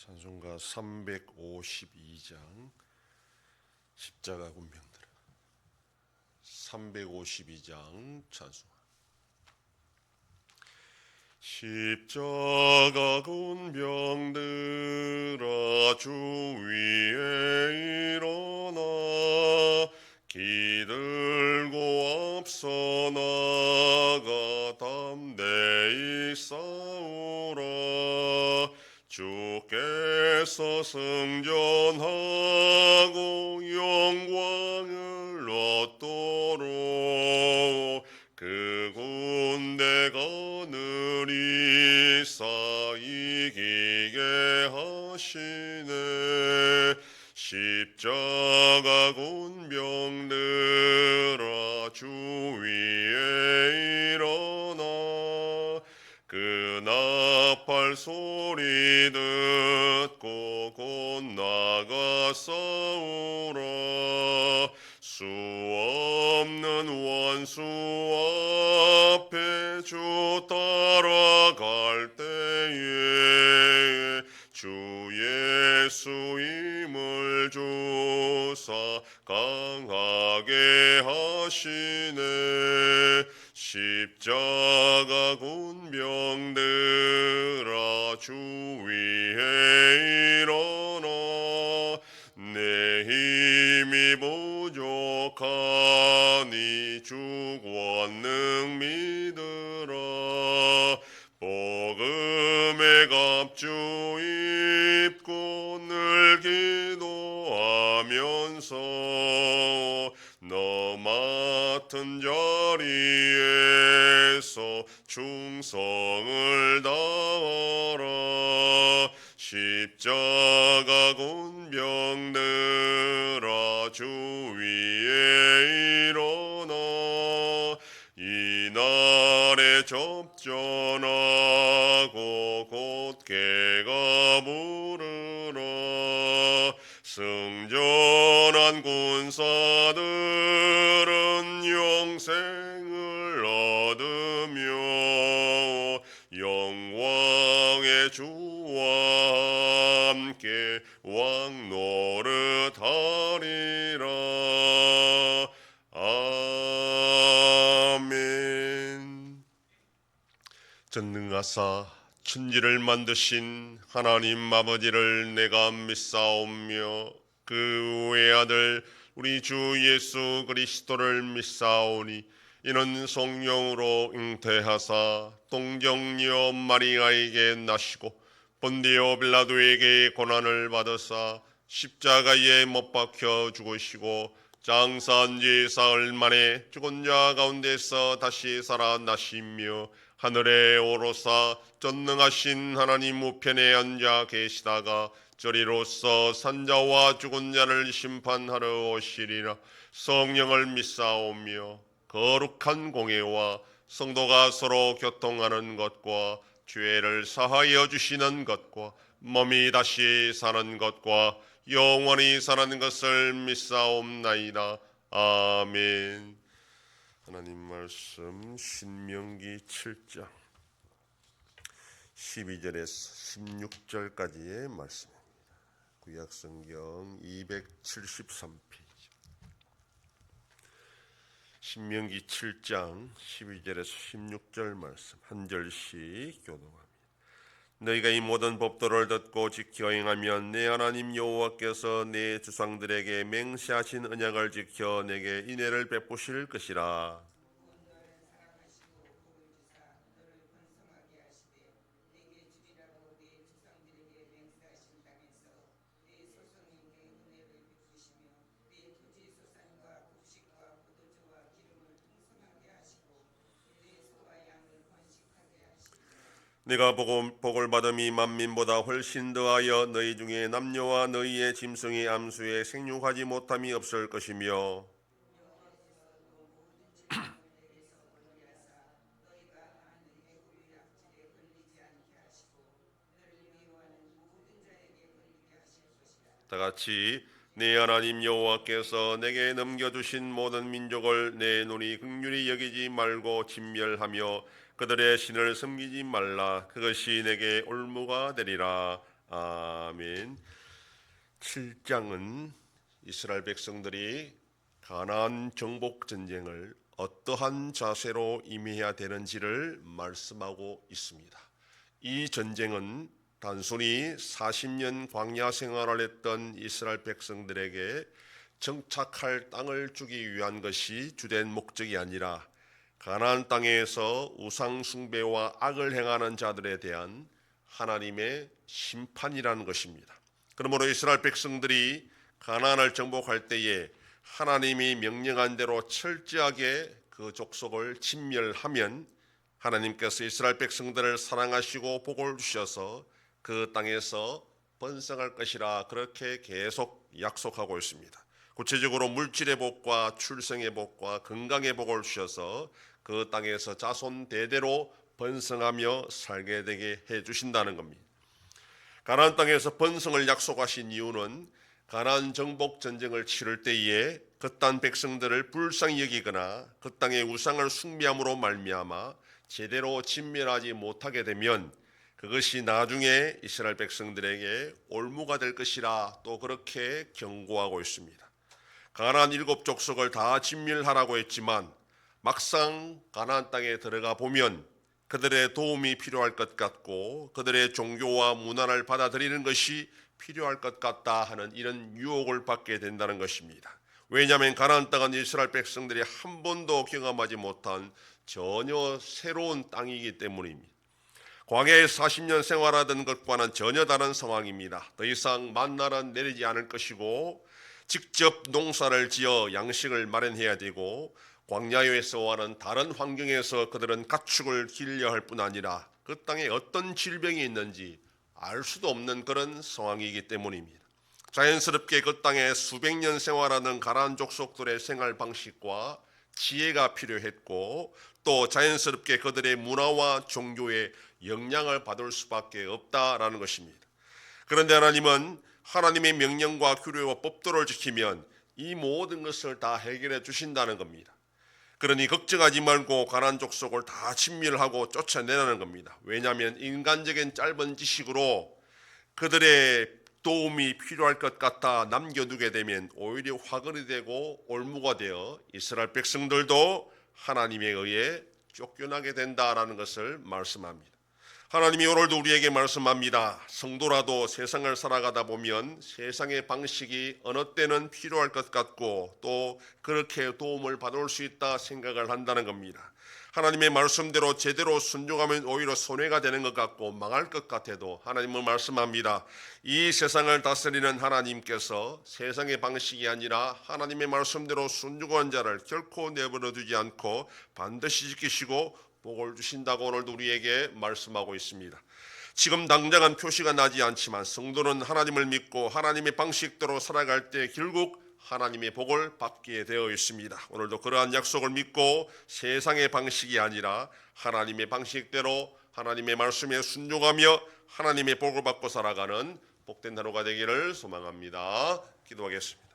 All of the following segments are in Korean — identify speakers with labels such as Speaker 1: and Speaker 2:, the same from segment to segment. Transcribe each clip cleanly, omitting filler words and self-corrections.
Speaker 1: 찬송가 352장 십자가 군병들아 352장 찬송. 십자가 군병들아 주 위에 일어나 기들고 앞서 나가 담대히 싸우라. 주께서 승전하고 영광을 얻도록 그 군대가 느리사 이기게 하시네. 십자가 군병들아 주 위에 일어나 그 나팔 소리 듣고 곧 나가 싸우라. 수 없는 원수 앞에 주 따라갈 때에 주 예수 힘을 주사 강하게 하시네. 십자가 군병들아 주 위에 일어나 내 힘이 부족하니 주 권능 믿으라. 복음의 갑주 입고 늘 기도하면서 너 맡은 자리에서 충성을 다하라. 십자가 군병들아 주 위에 일어나 이날에 접전하고 곧개가 부르라. 승전한 군사들은 영생을 얻으며 영광의 주와 함께 왕노릇하리라. 아멘. 전능하사 천지를 만드신 하나님 아버지를 내가 믿사오며 그 외아들 우리 주 예수 그리스도를 믿사오니 이는 성령으로 잉태하사 동정녀 마리아에게 나시고 본디오 빌라도에게 고난을 받으사 십자가에 못 박혀 죽으시고 장사한 지 사흘 만에 죽은 자 가운데서 다시 살아나시며 하늘에 오르사 전능하신 하나님 우편에 앉아 계시다가 저리로서 산자와 죽은 자를 심판하러 오시리라. 성령을 믿사오며 거룩한 공예와 성도가 서로 교통하는 것과 죄를 사하여 주시는 것과 몸이 다시 사는 것과 영원히 사는 것을 믿사옵나이다. 아멘. 하나님 말씀 신명기 7장 12절에서 16절까지의 말씀입니다. 구약성경 273페이지. 신명기 7장 12절에서 16절 말씀 한 절씩 교독합니다. 너희가 이 모든 법도를 듣고 지켜 행하면 내 하나님 여호와께서 내 조상들에게 맹세하신 언약을 지켜 내게 인애를 베푸실 것이라. 내가 복을 받음이 만민보다 훨씬 더하여 너희 중에 남녀와 너희의 짐승의 암수에 생육하지 못함이 없을 것이며 다같이 내 하나님 여호와께서 내게 넘겨주신 모든 민족을 내 눈이 긍휼히 여기지 말고 진멸하며 그들의 신을 섬기지 말라. 그것이 내게 올무가 되리라. 아멘. 7장은 이스라엘 백성들이 가나안 정복 전쟁을 어떠한 자세로 임해야 되는지를 말씀하고 있습니다. 이 전쟁은 단순히 40년 광야 생활을 했던 이스라엘 백성들에게 정착할 땅을 주기 위한 것이 주된 목적이 아니라 가나안 땅에서 우상 숭배와 악을 행하는 자들에 대한 하나님의 심판이라는 것입니다. 그러므로 이스라엘 백성들이 가나안을 정복할 때에 하나님이 명령한 대로 철저하게 그 족속을 진멸하면 하나님께서 이스라엘 백성들을 사랑하시고 복을 주셔서 그 땅에서 번성할 것이라 그렇게 계속 약속하고 있습니다. 구체적으로 물질의 복과 출생의 복과 건강의 복을 주셔서 그 땅에서 자손 대대로 번성하며 살게 되게 해주신다는 겁니다. 가나안 땅에서 번성을 약속하신 이유는 가나안 정복 전쟁을 치를 때에 그 땅 백성들을 불쌍히 여기거나 그 땅의 우상을 숭배함으로 말미암아 제대로 진멸하지 못하게 되면 그것이 나중에 이스라엘 백성들에게 올무가 될 것이라 또 그렇게 경고하고 있습니다. 가나안 7족속을 다 진멸하라고 했지만 막상 가나안 땅에 들어가 보면 그들의 도움이 필요할 것 같고 그들의 종교와 문화를 받아들이는 것이 필요할 것 같다 하는 이런 유혹을 받게 된다는 것입니다. 왜냐하면 가나안 땅은 이스라엘 백성들이 한 번도 경험하지 못한 전혀 새로운 땅이기 때문입니다. 광야에 40년 생활하던 것과는 전혀 다른 상황입니다. 더 이상 만나는 내리지 않을 것이고 직접 농사를 지어 양식을 마련해야 되고 광야에서와는 다른 환경에서 그들은 가축을 기르려 할 뿐 아니라 그 땅에 어떤 질병이 있는지 알 수도 없는 그런 상황이기 때문입니다. 자연스럽게 그 땅에 수백 년 생활하는 가나안 족속들의 생활 방식과 지혜가 필요했고 또 자연스럽게 그들의 문화와 종교에 영향을 받을 수밖에 없다라는 것입니다. 그런데 하나님은 하나님의 명령과 규례와 법도를 지키면 이 모든 것을 다 해결해 주신다는 겁니다. 그러니 걱정하지 말고 가나안 족속을 다 진멸하고 쫓아내라는 겁니다. 왜냐하면 인간적인 짧은 지식으로 그들의 도움이 필요할 것 같아 남겨두게 되면 오히려 화근이 되고 올무가 되어 이스라엘 백성들도 하나님에 의해 쫓겨나게 된다라는 것을 말씀합니다. 하나님이 오늘도 우리에게 말씀합니다. 성도라도 세상을 살아가다 보면 세상의 방식이 어느 때는 필요할 것 같고 또 그렇게 도움을 받을 수 있다 생각을 한다는 겁니다. 하나님의 말씀대로 제대로 순종하면 오히려 손해가 되는 것 같고 망할 것 같아도 하나님은 말씀합니다. 이 세상을 다스리는 하나님께서 세상의 방식이 아니라 하나님의 말씀대로 순종한 자를 결코 내버려 두지 않고 반드시 지키시고 복을 주신다고 오늘도 우리에게 말씀하고 있습니다. 지금 당장은 표시가 나지 않지만 성도는 하나님을 믿고 하나님의 방식대로 살아갈 때 결국 하나님의 복을 받게 되어 있습니다. 오늘도 그러한 약속을 믿고 세상의 방식이 아니라 하나님의 방식대로 하나님의 말씀에 순종하며 하나님의 복을 받고 살아가는 복된 하루가 되기를 소망합니다. 기도하겠습니다.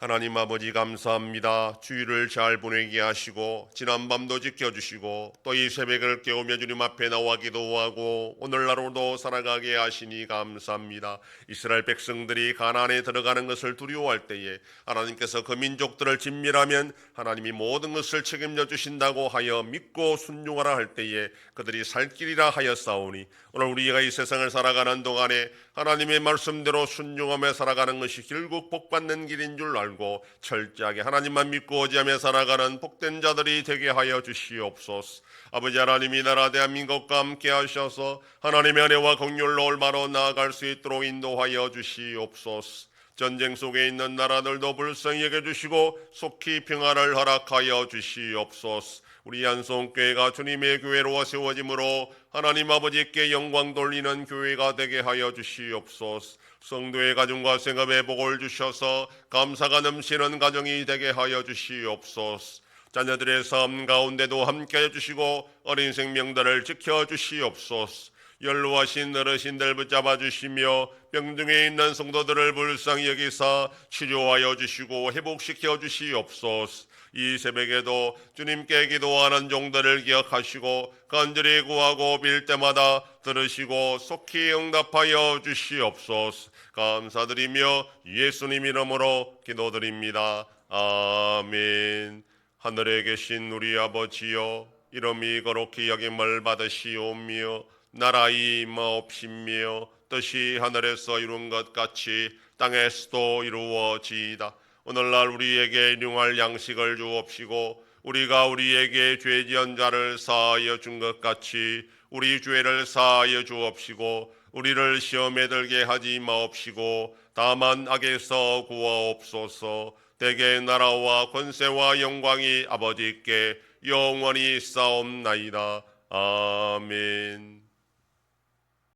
Speaker 1: 하나님 아버지 감사합니다. 주일을 잘 보내게 하시고 지난밤도 지켜주시고 또 이 새벽을 깨우며 주님 앞에 나와 기도하고 오늘날로도 살아가게 하시니 감사합니다. 이스라엘 백성들이 가나안에 들어가는 것을 두려워할 때에 하나님께서 그 민족들을 진멸하면 하나님이 모든 것을 책임져 주신다고 하여 믿고 순종하라 할 때에 그들이 살 길이라 하였사오니 오늘 우리가 이 세상을 살아가는 동안에 하나님의 말씀대로 순종하며 살아가는 것이 결국 복받는 길인 줄 알고 철저하게 하나님만 믿고 의지하며 살아가는 복된 자들이 되게 하여 주시옵소서. 아버지 하나님, 이 나라 대한민국과 함께 하셔서 하나님의 은혜와 긍휼로 올바로 나아갈 수 있도록 인도하여 주시옵소서. 전쟁 속에 있는 나라들도 불쌍히 여겨주시고 속히 평화를 허락하여 주시옵소서. 우리 한송교회가 주님의 교회로 세워짐으로 하나님 아버지께 영광 돌리는 교회가 되게 하여 주시옵소서. 성도의 가정과 생업에 복을 주셔서 감사가 넘치는 가정이 되게 하여 주시옵소서. 자녀들의 삶 가운데도 함께해 주시고 어린 생명들을 지켜 주시옵소서. 연로하신 어르신들 붙잡아 주시며 병중에 있는 성도들을 불쌍히 여기사 치료하여 주시고 회복시켜 주시옵소서. 이 새벽에도 주님께 기도하는 종들을 기억하시고 간절히 구하고 빌 때마다 들으시고 속히 응답하여 주시옵소서. 감사드리며 예수님 이름으로 기도드립니다. 아멘. 하늘에 계신 우리 아버지여, 이름이 거룩히 여김을 받으시오며 나라 임하옵시며 뜻이 하늘에서 이룬 것 같이 땅에서도 이루어지이다. 오늘날 우리에게 일용할 양식을 주옵시고 우리가 우리에게 죄 지은 자를 사하여 준 것 같이 우리 죄를 사하여 주옵시고 우리를 시험에 들게 하지 마옵시고 다만 악에서 구하옵소서. 대개 나라와 권세와 영광이 아버지께 영원히 있사옵나이다. 아멘.